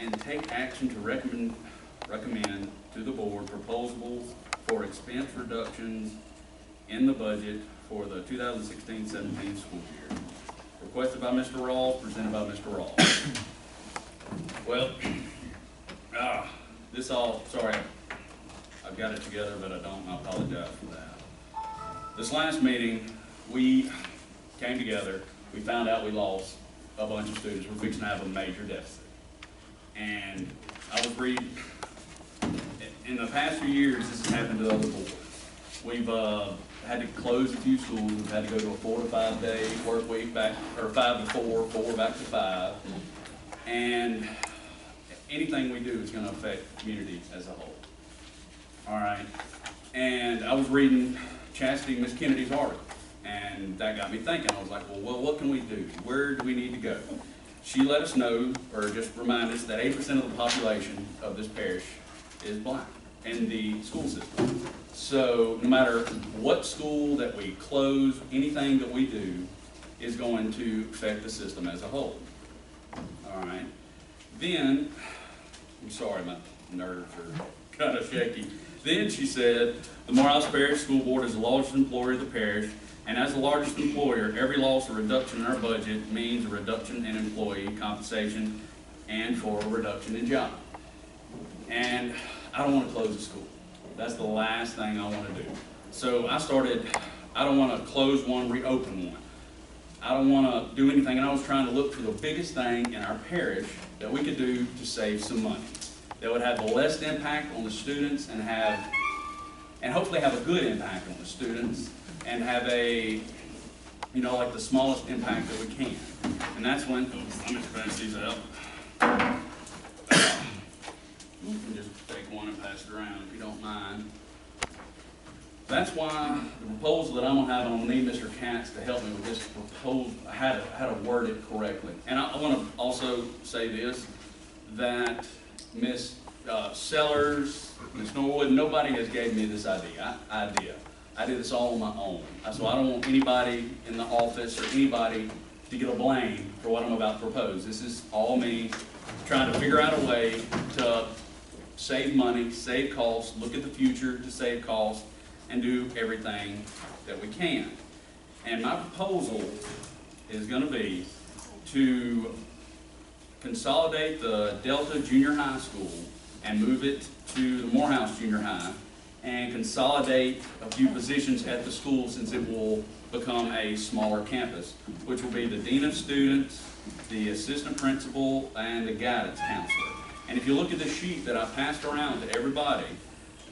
and take action to recommend to the board proposals for expense reductions in the budget for the 2016-17 school year. Requested by Mr. Rawls, presented by Mr. Rawls. Well, sorry, I've got it together, but I don't. I apologize for that. This last meeting, we came together. We found out we lost a bunch of students. We're fixing to have a major deficit. And I was reading, in the past few years, this has happened to other boards. We've had to close a few schools. We've had to go to a 4 to 5 day work week back, or 5 to 4, 4 back to 5. And anything we do is going to affect the community as a whole. All right. And I was reading Chastity Miss Kennedy's article, and that got me thinking. I was like, well, what can we do? Where do we need to go? She let us know, or just remind us, that 8% of the population of this parish is black in the school system. So no matter what school that we close, anything that we do is going to affect the system as a whole. All right. Then, I'm sorry, my nerves are kind of shaky. Then she said, the Morehouse Parish School Board is the largest employer of the parish, and as the largest employer, every loss or reduction in our budget means a reduction in employee compensation and for a reduction in job. And I don't want to close the school. That's the last thing I want to do. So I don't want to close one, reopen one. I don't want to do anything, and I was trying to look for the biggest thing in our parish that we could do to save some money, that would have the least impact on the students and hopefully have a good impact on the students and have a, like the smallest impact that we can. And that's when, let me finish these up. You can just take one and pass it around if you don't mind. That's why the proposal that I'm going to have, I'm going to need Mr. Katz to help me with this proposal, how to word it correctly. And I want to also say this, that Ms. Sellers, Ms. Norwood, nobody has gave me this idea. I did this all on my own. So I don't want anybody in the office or anybody to get a blame for what I'm about to propose. This is all me trying to figure out a way to save money, save costs, look at the future to save costs, and do everything that we can. And my proposal is going to be to consolidate the Delta Junior High School and move it to the Morehouse Junior High and consolidate a few positions at the school, since it will become a smaller campus, which will be the Dean of Students, the Assistant Principal, and the Guidance Counselor. And if you look at the sheet that I passed around to everybody,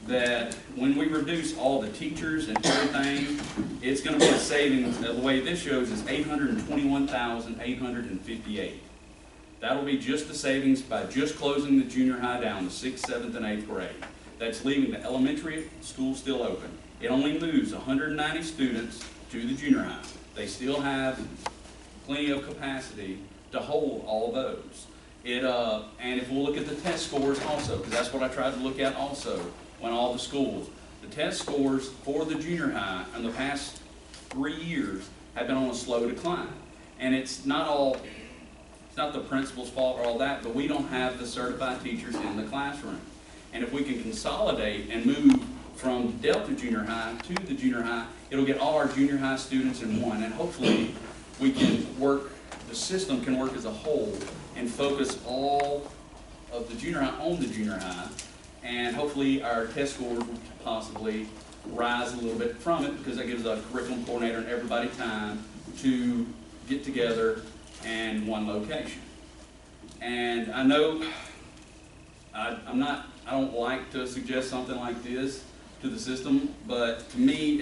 that when we reduce all the teachers and everything, it's going to be a savings. The way this shows is $821,858. That'll be just the savings by just closing the junior high down to 6th, 7th, and 8th grade. That's leaving the elementary school still open. It only moves 190 students to the junior high. They still have plenty of capacity to hold all those. And if we'll look at the test scores also, because that's what I tried to look at also when all the schools, the test scores for the junior high in the past 3 years have been on a slow decline. And it's not the principal's fault or all that, but we don't have the certified teachers in the classroom. And if we can consolidate and move from Delta Junior High to the junior high, it'll get all our junior high students in one, and hopefully we can work, the system can work as a whole and focus all of the junior high on the junior high, and hopefully our test scores will possibly rise a little bit from it, because that gives a curriculum coordinator and everybody time to get together in one location. And I know I don't like to suggest something like this to the system, but to me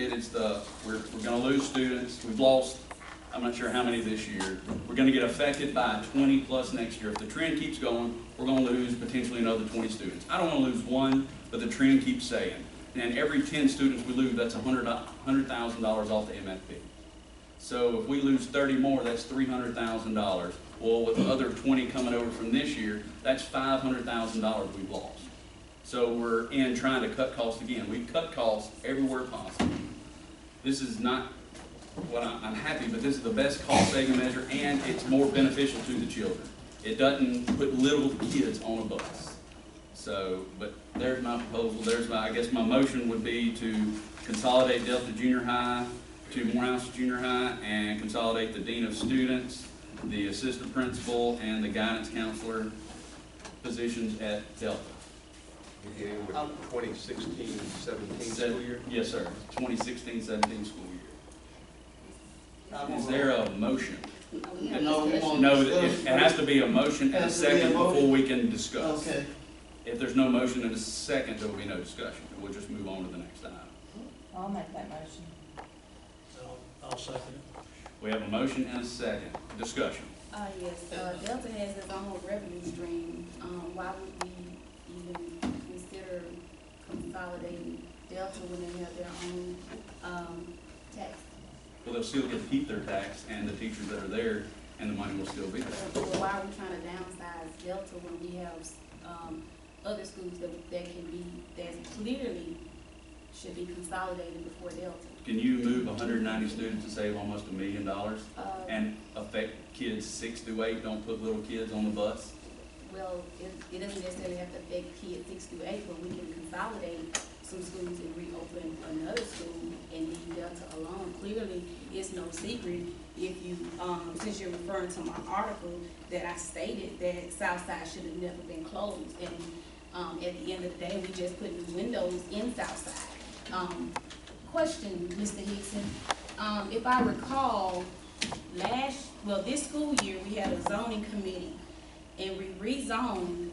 we're going to lose students. We've lost, I'm not sure how many this year. We're going to get affected by 20 plus next year. If the trend keeps going, we're going to lose potentially another 20 students. I don't want to lose one, but the trend keeps saying. And every 10 students we lose, that's $100,000 off the MFP. So if we lose 30 more, that's $300,000. Well, with the other 20 coming over from this year, that's $500,000 we've lost. So we're trying to cut costs again. We've cut costs everywhere possible. This is not what I'm happy, but this is the best cost saving measure, and it's more beneficial to the children. It doesn't put little kids on a bus. So, but there's my proposal, I guess my motion would be to consolidate Delta Junior High to Morehouse Junior High and consolidate the Dean of Students, the Assistant Principal, and the Guidance Counselor positions at Delta. Beginning with 2016-17 school year? Yes, sir, 2016-17 school year. Is there a motion? No, we want No, to it discuss. has to be a motion and a second before we can discuss. Okay. If there's no motion and a second, there will be no discussion. We'll just move on to the next item. I'll make that motion. I'll second it. We have a motion and a second. Discussion. Yes, Delta has its own revenue stream. Why would we even consider consolidating Delta when they have their own tax? Well, they'll still get to keep their tax and the teachers that are there, and the money will still be there. Well, why are we trying to downsize Delta when we have other schools that clearly should be consolidated before Delta? Can you move 190 students and save almost $1 million and affect kids 6 through 8? Don't put little kids on the bus? Well, it doesn't necessarily have to affect kids 6 through 8, but we can consolidate some schools and reopen another school and leave Delta alone. Clearly, it's no secret if you, since you're referring to my article, that I stated that Southside should have never been closed. And at the end of the day, we just put new windows in Southside. Question, Mr. Hixson, if I recall, this school year, we had a zoning committee, and we rezoned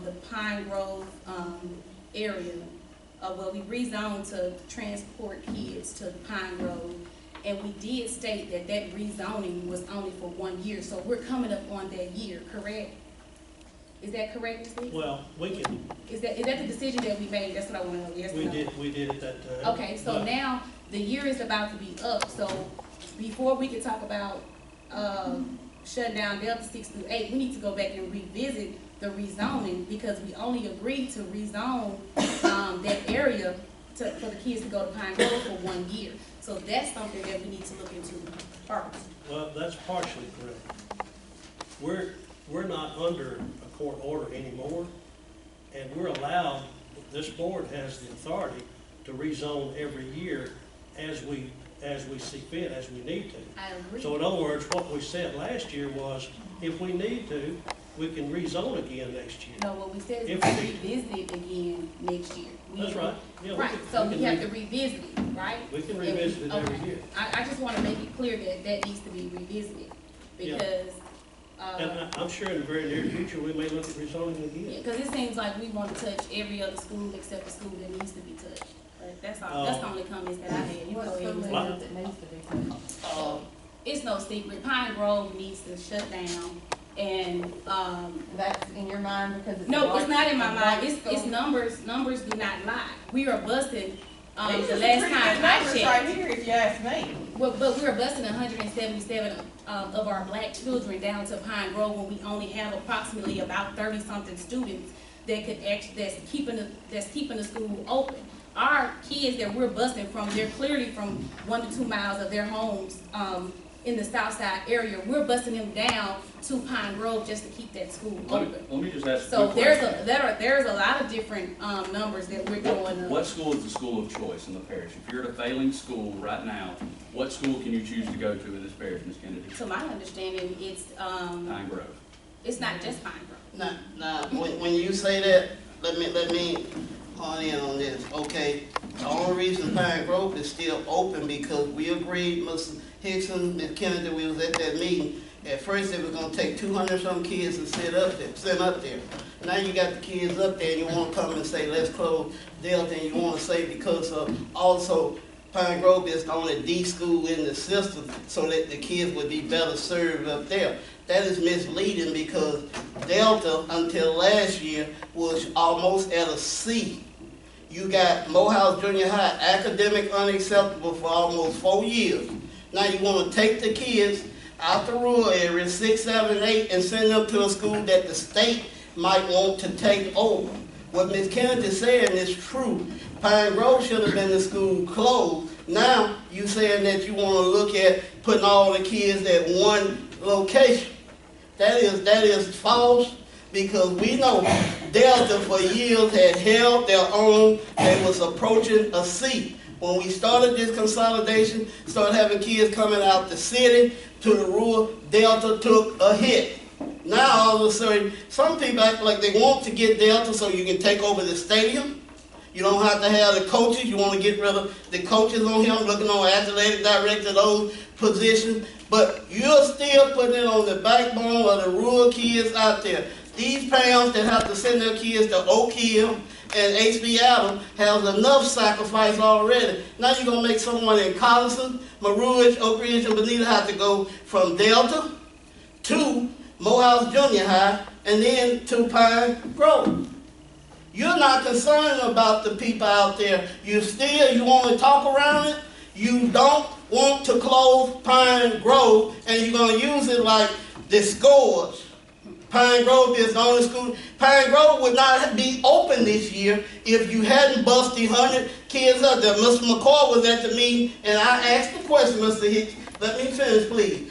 the Pine Grove area. We rezoned to transport kids to Pine Grove, and we did state that that rezoning was only for 1 year. So we're coming up on that year, correct? Is that correct, Mr. Hixson? Well, we can, Is that the decision that we made? That's what I want to know. Yes or no? we did at that time. Okay, so But now the year is about to be up, so before we can talk about shutting down Delta 6 through 8, we need to go back and revisit the rezoning, because we only agreed to rezone that area for the kids to go to Pine Grove for 1 year. So that's something that we need to look into first. Well, that's partially correct. We're not under a court order anymore, and we're allowed, this board has the authority to rezone every year as we see fit, as we need to. I agree. So in other words, what we said last year was, if we need to, we can rezone again next year. No, what we said is If we we- revisit it again next year. That's right. Yeah, Right, so we have to revisit it, right? We can revisit it every Okay. year. I just want to make it clear that that needs to be revisited, Yeah. because, And I'm sure in the very near future, we may look at rezoning again. because it seems like we want to touch every other school except the school that needs to be touched. But that's all, that's the only comments that I had. You What go ahead school and What? is it that needs to be touched? It's no secret, Pine Grove needs to shut down, and, That's in your mind because it's. no, it's not in my a mind, white it's school? numbers do not lie. We are busting, These the are last pretty time good I numbers checked. right here, if you ask me. Well, but we are busting 177 of our black children down to Pine Grove when we only have approximately about 30-something students that could that's keeping the school open. Our kids that we're busting from, they're clearly from 1 to 2 miles of their homes in the south side area. We're busting them down to Pine Grove just to keep that school open. Let me just ask a So quick there's question. there's a lot of different numbers that we're going up. What school is the school of choice in the parish? If you're at a failing school right now, what school can you choose to go to in this parish, Ms. Kennedy? To my understanding, Pine Grove. it's not just Pine Grove. Now, when you say that, let me hone in on this, okay? The only reason Pine Grove is still open because we agreed, Mr. Hixson, Ms. Kennedy, we was at that meeting. At first, they were gonna take 200-some kids and send up there. Now you got the kids up there and you wanna come and say, let's close Delta, and you wanna say because of also Pine Grove is the only D school in the system so that the kids would be better served up there. That is misleading because Delta, until last year, was almost at a C. You got Morehouse Junior High, academic unacceptable for almost 4 years. Now you want to take the kids out the rural areas, 6, 7, 8, and send them to a school that the state might want to take over. What Ms. Kennedy is saying is true. Pine Grove should have been the school closed. Now you saying that you want to look at putting all the kids at one location. That is false, because we know Delta for years had held their own and was approaching a seat. When we started this consolidation, started having kids coming out the city to the rural, Delta took a hit. Now all of a sudden, some people act like they want to get Delta so you can take over the stadium. You don't have to have the coaches. You want to get rid of the coaches on here. I'm looking on athletic director, those positions. But you're still putting it on the backbone of the rural kids out there. These parents that have to send their kids to Oak Hill and HB Adams has enough sacrifice already. Now you're going to make someone in Collison, Marouge, Oak Ridge, and Bonita have to go from Delta to Morehouse Junior High and then to Pine Grove. You're not concerned about the people out there. You want to talk around it. You don't want to close Pine Grove, and you're going to use it like the scores. Pine Grove is the only school. Pine Grove would not be open this year if you hadn't busted 100 kids up there. Mr. McCoy was at the meeting, and I asked the question, Mr. Hicks. Let me finish, please.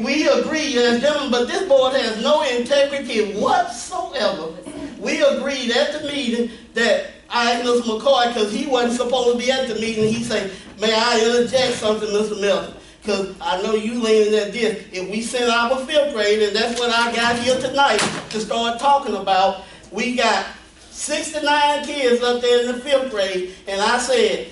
We agree as gentlemen, but this board has no integrity whatsoever. We agreed at the meeting that I asked Mr. McCoy, because he wasn't supposed to be at the meeting, he said, may I interject something, Mr. Melton? Because I know you leaning at this. If we send our 5th grade, and that's what I got here tonight to start talking about, we got 69 kids up there in the 5th grade, and I said,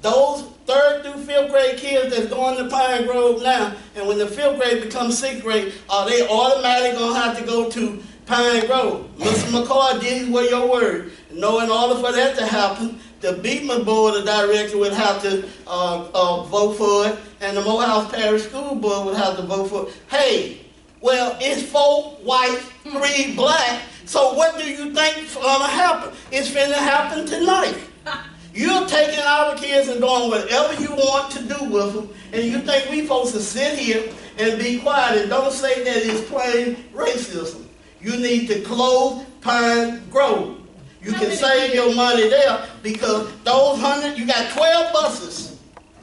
those 3rd through 5th grade kids that's going to Pine Grove now, and when the 5th grade becomes 6th grade, are they automatically going to have to go to Pine Grove? Mr. McCoy, these were your words. No, in order for that to happen, the Beekman Board of Directors would have to vote for it, and the Morehouse Parish School Board would have to vote for it. Hey, well, it's 4 white, 3 black, so what do you think is going to happen? It's finna happen tonight. You're taking our kids and doing whatever you want to do with them, and you think we supposed to sit here and be quiet and don't say that it's plain racism. You need to close Pine Grove. You can save your money there, because those 100, you got 12 buses.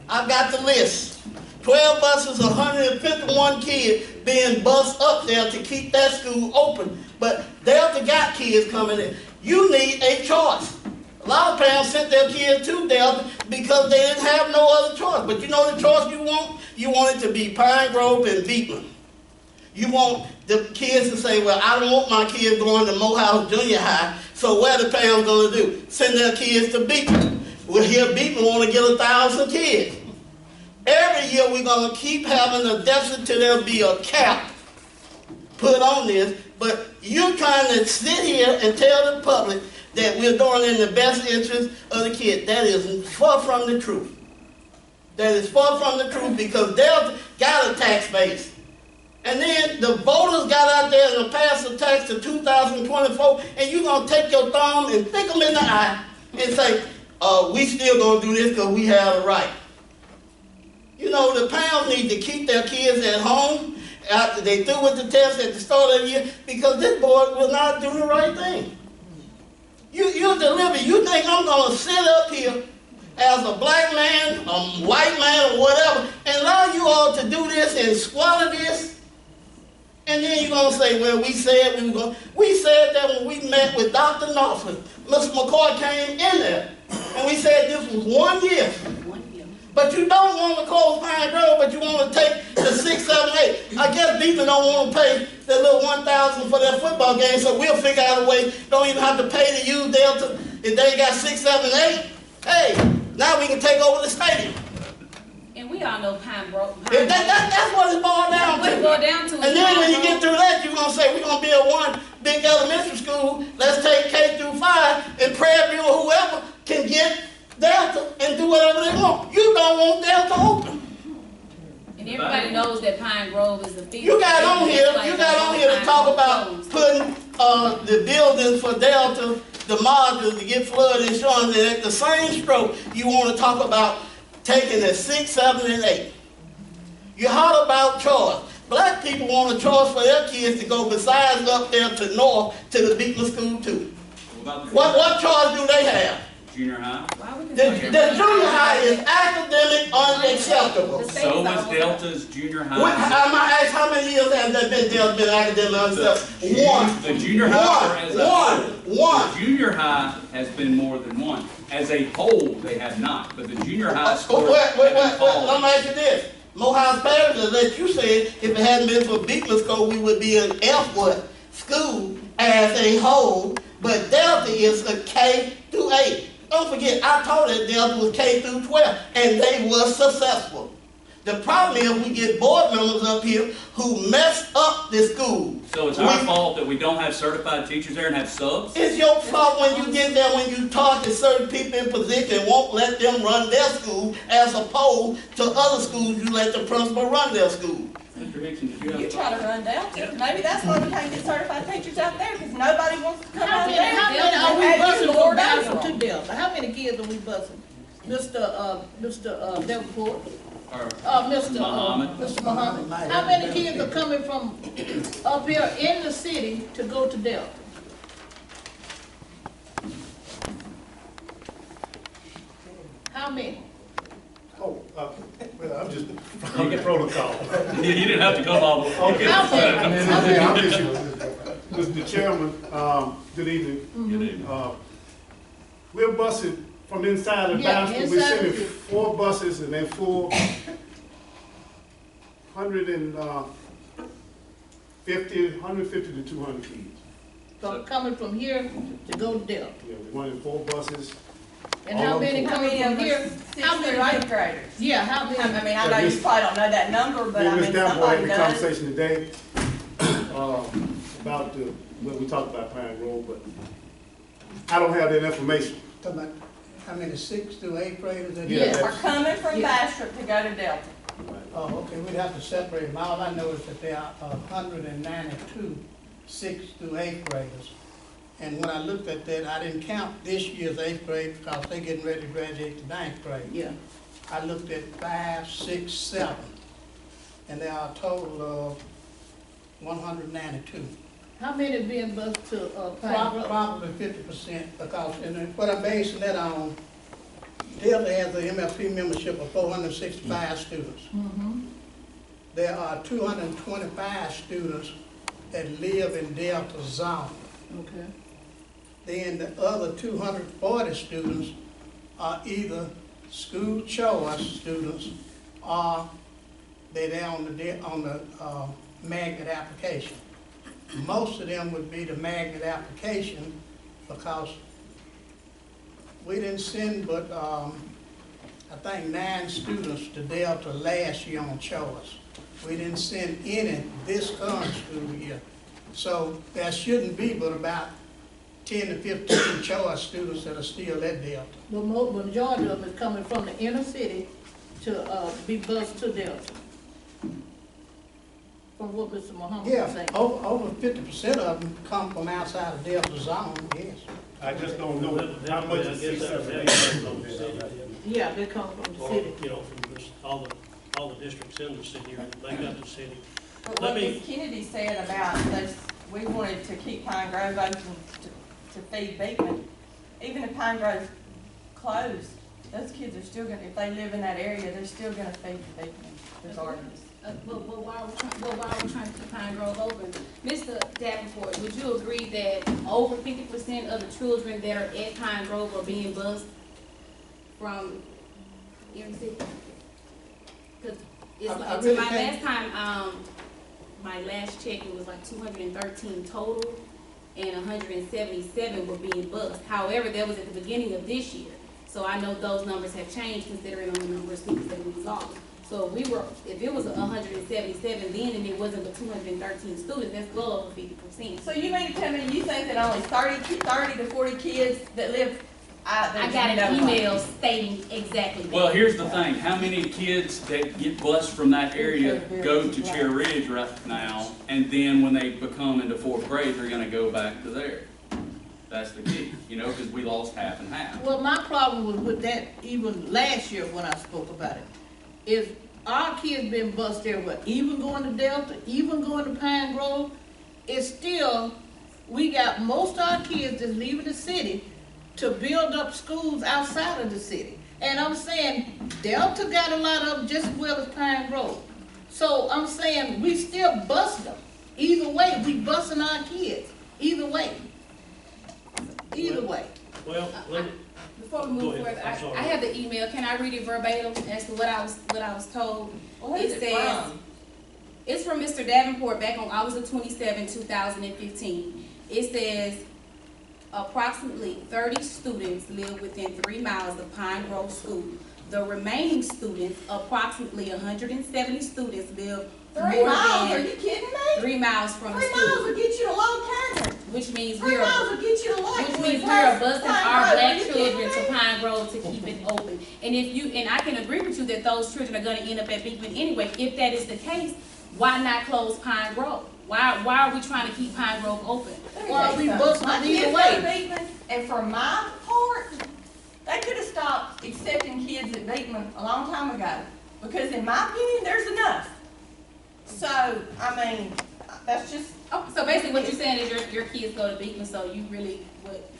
I've got the list. 12 buses, 151 kids being bused up there to keep that school open. But Delta got kids coming in. You need a choice. A lot of parents sent their kids to Delta because they didn't have no other choice. But you know the choice you want? You want it to be Pine Grove and Beekman. You want the kids to say, well, I don't want my kids going to Morehouse Junior High, so what are the parents going to do? Send their kids to Beekman. Well, here Beekman want to get 1,000 kids. Every year we're going to keep having a deficit till there'll be a cap put on this, but you're trying to sit here and tell the public that we're doing in the best interest of the kid. That is far from the truth. That is far from the truth, because Delta got a tax base. And then the voters got out there and passed the tax to 2024, and you're going to take your thumb and stick them in the eye and say, we still going to do this because we have a right. You know, the parents need to keep their kids at home after they through with the test at the start of the year, because this board will not do the right thing. You're delivering. You think I'm going to sit up here as a black man, a white man, or whatever, and allow you all to do this and squalor this? And then you're going to say, well, we said we were going to. We said that when we met with Dr. Northland. Mr. McCoy came in there, and we said this was 1 year. But you don't want to close Pine Grove, but you want to take the 6, 7, 8. I guess people don't want to pay the little $1,000 for their football game, so we'll figure out a way. Don't even have to pay to use Delta if they got 6, 7, 8. Hey, now we can take over the stadium. And we all know Pine Grove. That's what it's boiled down to. What it boiled down to. And then when you get through that, you're going to say, we're going to build one big elementary school. Let's take K through 5, and Prairie View or whoever can get Delta and do whatever they want. You don't want Delta open. And everybody knows that Pine Grove is the feeder. You got on here to talk about putting the buildings for Delta, the modules to get flood insurance, and at the same stroke, you want to talk about taking the 6, 7, and 8. You heard about choice. Black people want a choice for their kids to go besides up there to north to the Beekman School too. What choice do they have? junior high. Why we The junior high is academic unacceptable. So is Delta's junior high. I might ask, how many years have there been academic unacceptable? One. The junior high as a whole. One. The junior high has been more than one. As a whole, they have not, but the junior high scores have been Let me falling. ask you this. Morehouse Parish, as you said, if it hadn't been for Beekman's Code, we would be an F school as a whole, but Delta is a K through 8. Don't forget, I told that Delta was K through 12, and they were successful. The problem is we get board members up here who mess up the school. So it's our fault that we don't have certified teachers there and have subs? It's your fault when you get there, when you target certain people in position and won't let them run their school, as opposed to other schools you let the principal run their school. Mr. Hixson, did you have You a try thought? to run Delta. Maybe that's why we can't get certified teachers out there, because nobody wants to come out there. How many are we Have you busing from Lord Bastrop over to Delta? How many kids are we busing? Mr. Davenport? Or Mr. Muhammad? Mr. Muhammad? How many kids are coming from up here in the city to go to Delta? How many? Oh, well, I'm just from the protocol. You didn't have to come all the way. Okay. How many? I'm just, Mr. Chairman, good evening. Good evening. We're busing from inside of Yeah, Bastrop. We're inside sending of it. 4 buses and they're full 150 to 200 kids. Coming from here to go to Delta? Yeah, we're running 4 buses. And All how of them many full. How many coming of from them here? are sixth How through many? eighth graders? Yeah, how I many? mean, I know you probably don't know that number, but I Ms. mean, Davenport somebody had the does. conversation today about well, we talked about Pine Grove, but I don't have that information. Talking about how many 6th through 8th graders? that- Yeah. Are coming from Yeah. Bastrop to go to Delta. Oh, okay, we'd have to separate them. All I know is that there are 192 6th through 8th graders. And when I looked at that, I didn't count this year's 8th grade because they're getting ready to graduate to 9th grade. Yeah. I looked at 5, 6, 7, and there are a total of 192. How many being bused to Pine Grove? Probably 50%, because, and what I'm basing that on, Delta has an MFP membership of 465 students. Mhm. There are 225 students that live in Delta zone. Okay. Then the other 240 students are either school choice students or they're on the magnet application. Most of them would be the magnet application because we didn't send but, I think 9 students to Delta last year on choice. We didn't send any this current school year. So there shouldn't be but about 10 to 15 choice students that are still at Delta. The majority of them is coming from the inner city to be bused to Delta. From what Mr. Muhammad was Yeah, saying. over 50% of them come from outside of Delta zone, yes. I just don't know how much is 6, 7, 8. Yeah, they come from the Or, city. you know, from this, all the districts in the city, or they got the city. But Let what me- Ms. Kennedy said about those, we wanted to keep Pine Grove open to feed Beekman. Even if Pine Grove's closed, those kids are still gonna, if they live in that area, they're still gonna feed Beekman regardless. But while we're trying to keep Pine Grove open, Mr. Davenport, would you agree that over 50% of the children that are at Pine Grove are being bused from inner city? Cause it's, I to really my can't- last time, my last check, it was like 213 total, and 177 were being bused. However, that was at the beginning of this year, so I know those numbers have changed considering the number of students that we lost. So if it was 177 then and it wasn't but 213 students, that's well over 50%. So you mean to tell me you think that only 30 to 40 kids that live out there? I got an email stating exactly that. Well, here's the thing, how many kids that get bused from that area go to Cherry Ridge right now, and then when they become into 4th grade, they're gonna go back to there? That's the key, you know, because we lost half and half. Well, my problem was with that even last year when I spoke about it, is our kids been bused there, but even going to Delta, even going to Pine Grove, it's still, we got most of our kids that's leaving the city to build up schools outside of the city. And I'm saying Delta got a lot of them just as well as Pine Grove. So I'm saying we still bust them. Either way, we busting our kids. Either way. Either way. Well, let me, Before we move Go ahead. forward, I'm sorry. I have the email, can I read it verbatim as to what I was told? Well, who's It it says, from? it's from Mr. Davenport back on August the 27, 2015. It says, approximately 30 students live within 3 miles of Pine Grove School. The remaining students, approximately 170 students, live 3 more miles, are than you kidding me? 3 miles from the 3 miles school, will get you to Long Canyon. which means 3 we miles are, will get you to Long which Canyon. means we are busting our black Are you kidding children to me? Pine Grove to keep it open. And if you, and I can agree with you that those children are gonna end up at Beekman anyway. If that is the case, why not close Pine Grove? Why are we trying to keep Pine Grove open? Let me Well, tell we you something. busting My it either kids way. go to Beekman, and for my part, they could have stopped accepting kids at Beekman a long time ago. Because in my opinion, there's enough. So, I mean, that's just, Oh, so basically what you're saying is your kids go to Beekman, so you really,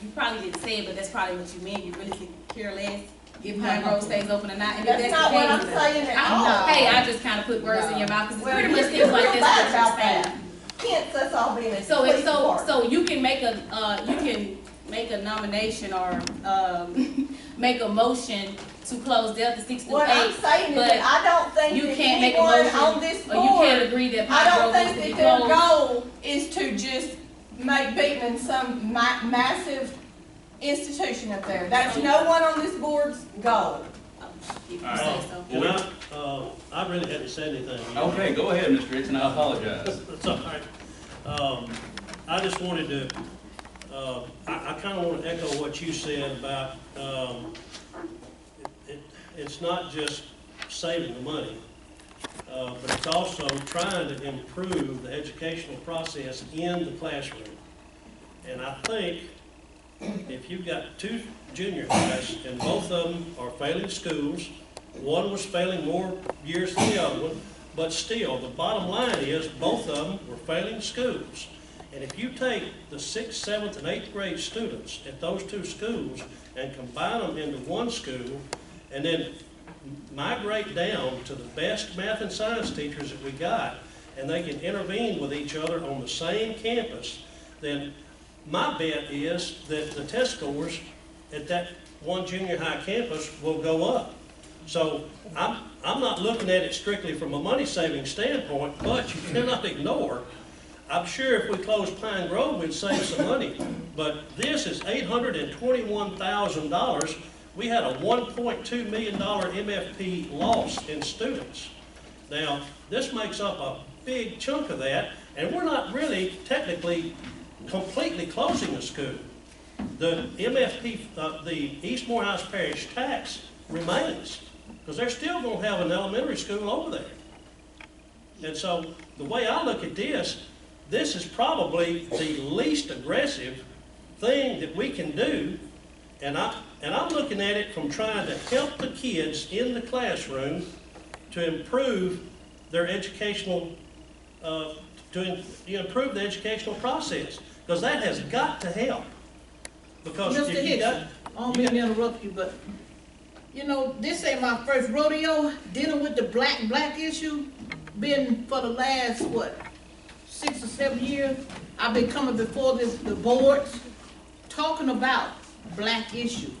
you probably didn't say it, but that's probably what you meant. You really could care less if Pine Grove stays open or not. And if that's the not what I'm case, saying at all. Hey, I just kind of put words in your mouth, because it Well, pretty much you're seems like real that's bad what you're about saying. that. Hence, us all being a So police if, so department. you can make a nomination or, make a motion to close Delta 6 through 8. What I'm saying is but that I don't think you that can't make a anyone motion, on this or you can't board, agree that I Pine don't Grove needs to think be that their closed. goal is to just make Beekman some massive institution up there. That's no one on this board's goal. If you All say right. so. and I really hadn't said anything. Okay, go ahead, Mr. Dixon, I apologize. That's all right. I just wanted to, I kind of want to echo what you said about, it's not just saving the money, but it's also trying to improve the educational process in the classroom. And I think if you've got 2 junior highs and both of them are failing schools, one was failing more years than the other one, but still, the bottom line is both of them were failing schools. And if you take the 6th, 7th, and 8th grade students at those 2 schools and combine them into one school, and then migrate down to the best math and science teachers that we got, and they can intervene with each other on the same campus, then my bet is that the test scores at that one junior high campus will go up. So I'm not looking at it strictly from a money-saving standpoint, but you cannot ignore, I'm sure if we closed Pine Grove, we'd save some money. But this is $821,000. We had a $1.2 million MFP loss in students. Now, this makes up a big chunk of that, and we're not really technically completely closing a school. The MFP, the East Morehouse Parish tax remains, because they're still going to have an elementary school over there. And so the way I look at this is probably the least aggressive thing that we can do, and I'm looking at it from trying to help the kids in the classroom to improve their educational, improve the educational process, because that has got to help. Because Mr. if you got, Hixson, I don't mean to interrupt you, but, you know, this ain't my first rodeo dealing with the black issue. Been for the last, 6 or 7 years, I've been coming before the boards, talking about black issue.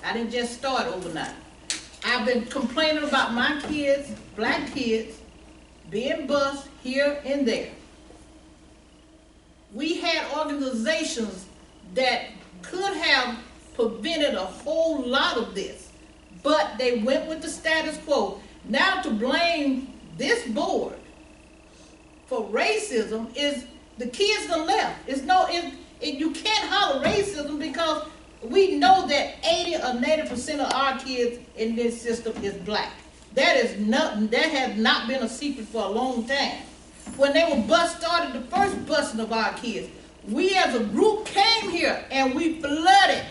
I didn't just start overnight. I've been complaining about my kids, black kids, being bused here and there. We had organizations that could have prevented a whole lot of this, but they went with the status quo. Now to blame this board for racism is the kids that left. You can't holler racism, because we know that 80 or 90% of our kids in this system is black. That has not been a secret for a long time. When they were started the first busing of our kids, we as a group came here and we flooded.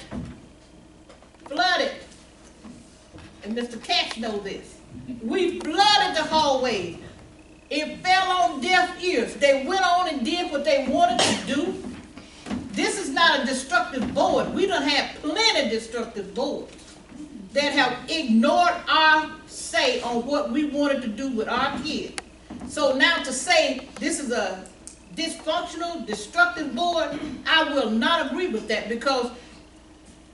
And Mr. Katz knows this. We flooded the hallways. It fell on deaf ears. They went on and did what they wanted to do. This is not a destructive board. We done had plenty of destructive boards that have ignored our say on what we wanted to do with our kids. So now to say this is a dysfunctional, destructive board, I will not agree with that, because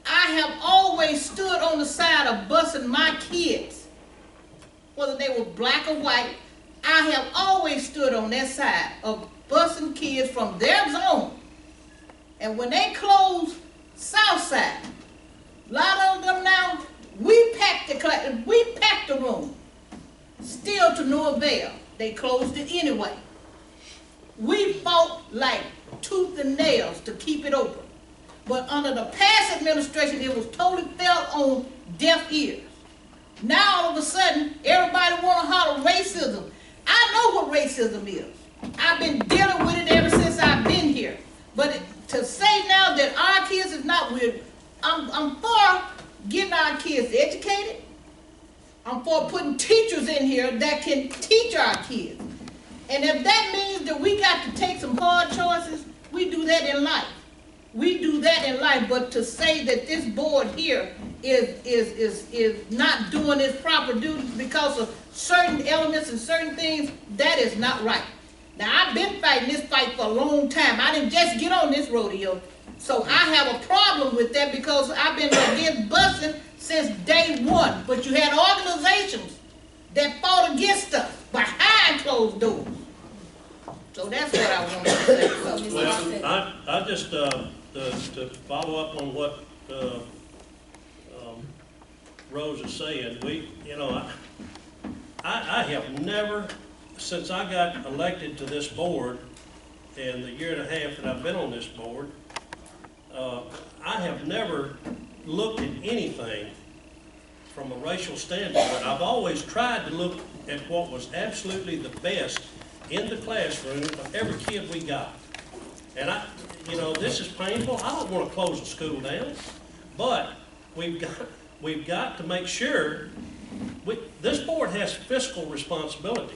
I have always stood on the side of busing my kids, whether they were black or white. I have always stood on that side of busing kids from their zone. And when they closed Southside, a lot of them now, we packed the room, still to no avail. They closed it anyway. We fought like tooth and nails to keep it open. But under the past administration, it was totally fell on deaf ears. Now all of a sudden, everybody want to holler racism. I know what racism is. I've been dealing with it ever since I've been here. But to say now that our kids is not weird, I'm for getting our kids educated. I'm for putting teachers in here that can teach our kids. And if that means that we got to take some hard choices, we do that in life. We do that in life. But to say that this board here is not doing its proper duties because of certain elements and certain things, that is not right. Now, I've been fighting this fight for a long time. I didn't just get on this rodeo. So I have a problem with that, because I've been against busing since day one. But you had organizations that fought against us behind closed doors. So that's what I wanted to say. So, Well, I just, to follow up on what Rose is saying, I have never, since I got elected to this board, in the year and a half that I've been on this board, I have never looked at anything from a racial standpoint. I've always tried to look at what was absolutely the best in the classroom of every kid we got. And this is painful. I don't want to close the school down, but we've got to make sure this board has fiscal responsibility.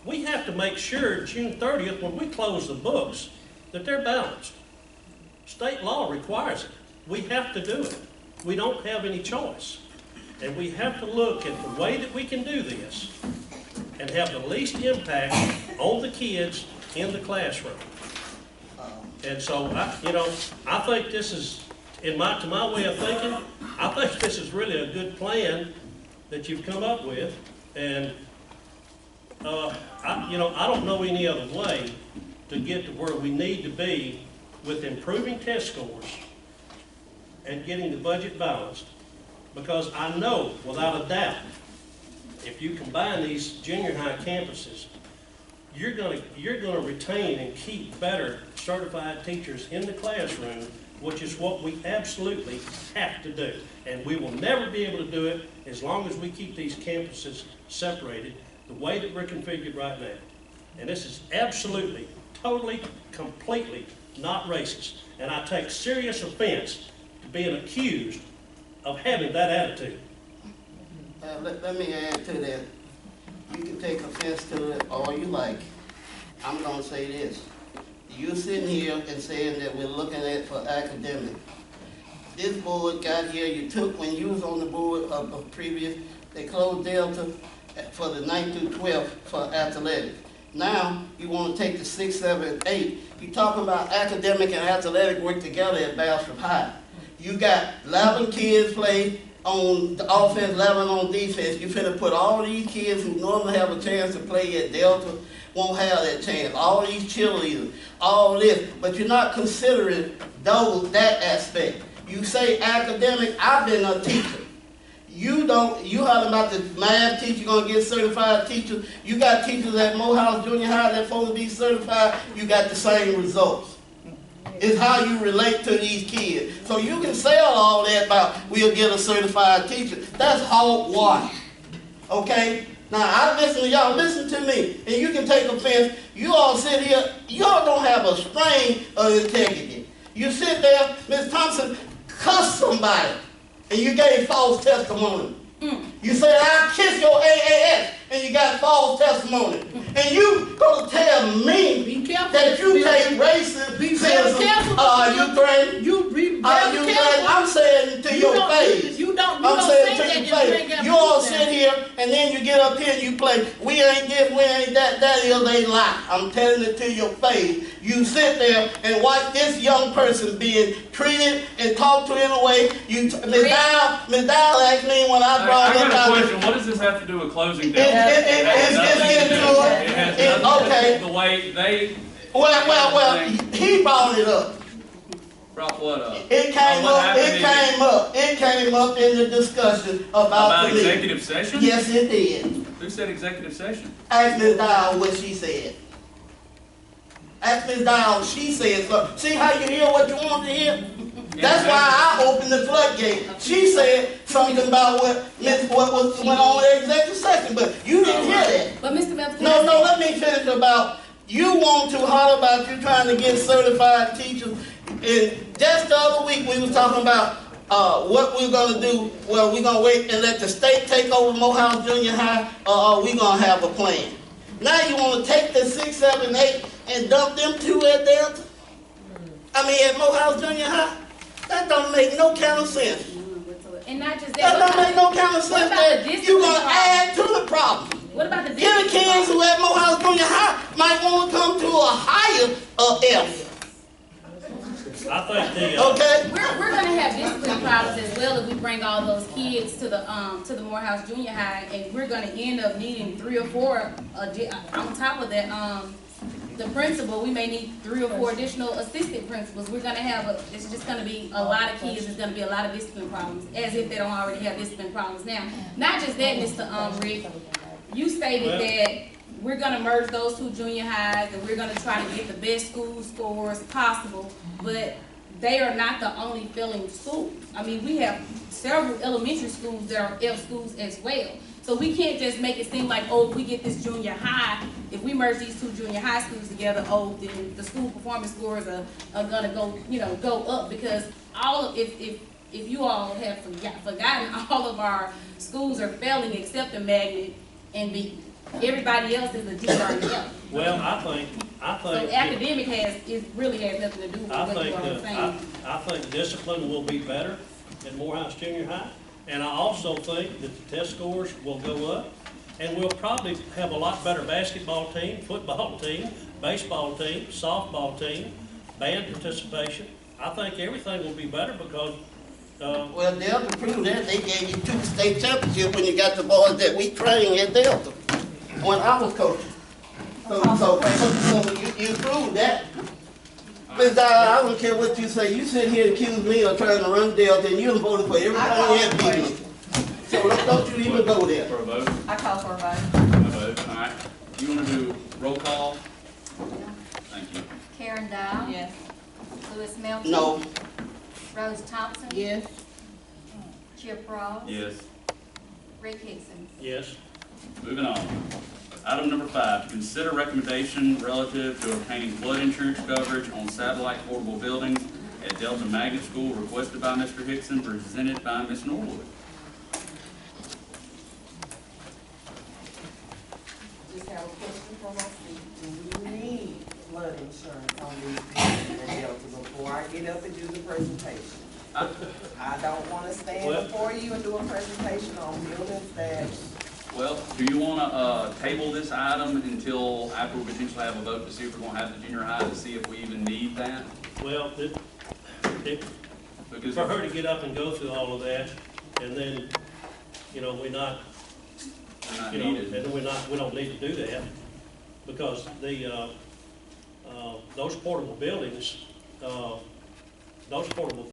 We have to make sure June 30th, when we close the books, that they're balanced. State law requires it. We have to do it. We don't have any choice. And we have to look at the way that we can do this and have the least impact on the kids in the classroom. And so, I think this is, to my way of thinking, I think this is really a good plan that you've come up with. And, I don't know any other way to get to where we need to be with improving test scores and getting the budget balanced, because I know without a doubt, if you combine these junior high campuses, you're going to retain and keep better certified teachers in the classroom, which is what we absolutely have to do. And we will never be able to do it as long as we keep these campuses separated the way that we're configured right now. And this is absolutely, totally, completely not racist. And I take serious offense to being accused of having that attitude. Let me add to that. You can take offense to it all you like. I'm going to say this. You're sitting here and saying that we're looking at for academic. This board got here, you took, when you was on the board of previous, they closed Delta for the 9th through 12th for athletics. Now, you want to take the 6th, 7th, 8th. You're talking about academic and athletic work together at Bastrop High. You got 11 kids play on the offense, 11 on defense. You're finna put all these kids who normally have a chance to play at Delta, won't have that chance. All these cheerleaders, all this, but you're not considering that aspect. You say academic, I've been a teacher. You heard about the math teacher gonna get certified teacher. You got teachers at Morehouse Junior High that's supposed to be certified, you got the same results. It's how you relate to these kids. So you can sell all that about we'll get a certified teacher. That's halt one. Okay? Now I listen to y'all, listen to me, and you can take offense. You all sit here, y'all don't have a strain of integrity. You sit there, Ms. Thompson, cuss somebody, and you gave false testimony. You said, I'll kiss your AAS. and you got false testimony. And you gonna tell me Be careful. that you take Be very racism, careful. are you threatened? You be Are very you careful. threatened? I'm saying to your face. You don't I'm say saying that to and your bring face. up You all truth sit now. here and then you get up here and you play, we ain't this, we ain't that, that is a lie. I'm telling it to your face. You sit there and watch this young person being treated and talked to in a way. Ms. Diel asked me when I brought I up got a question. What does this have to do with closing down? Okay. The way they. Well, he brought it up. Brought what up? It came up in the discussion about the meeting. Executive session? Yes, it did. Who said executive session? Ask Ms. Dial what she said. Ask Ms. Dial, she said something. See how you hear what you want to hear? That's why I opened the floodgate. She said something about what went on in the executive session, but you didn't hear that. But Mr. Melton. No, let me finish about, you want to holler about you trying to get certified teachers. And just the other week we was talking about what we're gonna do. Well, we're gonna wait and let the state take over Morehouse Junior High, or we gonna have a plan. Now you wanna take the 6, 7, 8 and dump them 2 at Delta? At Morehouse Junior High? That don't make no kind of sense. And not just That don't make no kind of What sense about that the you're gonna discipline add to the problem. What about the Here the kids who at Morehouse Junior High might want to come to a higher F. I think Okay? We're gonna have discipline problems as well if we bring all those kids to the Morehouse Junior High, and we're gonna end up needing 3 or 4 on top of that. The principal, we may need 3 or 4 additional assistant principals. We're gonna have it's just gonna be a lot of kids. It's gonna be a lot of discipline problems, as if they don't already have discipline problems now. Not just that, Mr. Rick. You stated that we're gonna merge those 2 junior highs and we're gonna try to get the best school scores possible, but they are not the only failing schools. We have several elementary schools that are F schools as well. So we can't just make it seem like, if we get this junior high, if we merge these 2 junior high schools together, then the school performance scores are gonna go up, because if you all have forgotten, all of our schools are failing except the magnet and everybody else is a D or an F. well, I think. So academic really has nothing to do with what you all are saying. I think discipline will be better at Morehouse Junior High, and I also think that the test scores will go up, and we'll probably have a lot better basketball team, football team, baseball team, softball team, band participation. I think everything will be better because. Well, Delta proved that. They gave you 2 state championships when you got the boys that we trained at Delta when I was coaching. So you proved that. Ms. Dial, I don't care what you say. You sit here and accuse me of trying to run Delta, and you voted for everybody in people. So don't you even go there. For a vote? I call for a vote. A vote, all right. You want to do roll call? Thank you. Karen Dial. Yes. Louis Melton. No. Rose Thompson. Yes. Chip Rawls. Yes. Rick Hixson. Yes. Moving on. Item number 5, to consider recommendation relative to obtaining flood insurance coverage on satellite portable buildings at Delta Magnet School, requested by Mr. Hixson, presented by Ms. Norwood. Just have a question for my speaker. Do we need flood insurance on these buildings in Delta before I get up and do the presentation? I don't wanna stand before you and do a presentation on buildings that. Well, do you want to table this item until after we potentially have a vote to see if we're going to have the junior high, to see if we even need that? Well, Because for her to get up and go through all of that, and then, we're not needed. and then we don't need to do that, because those portable buildings,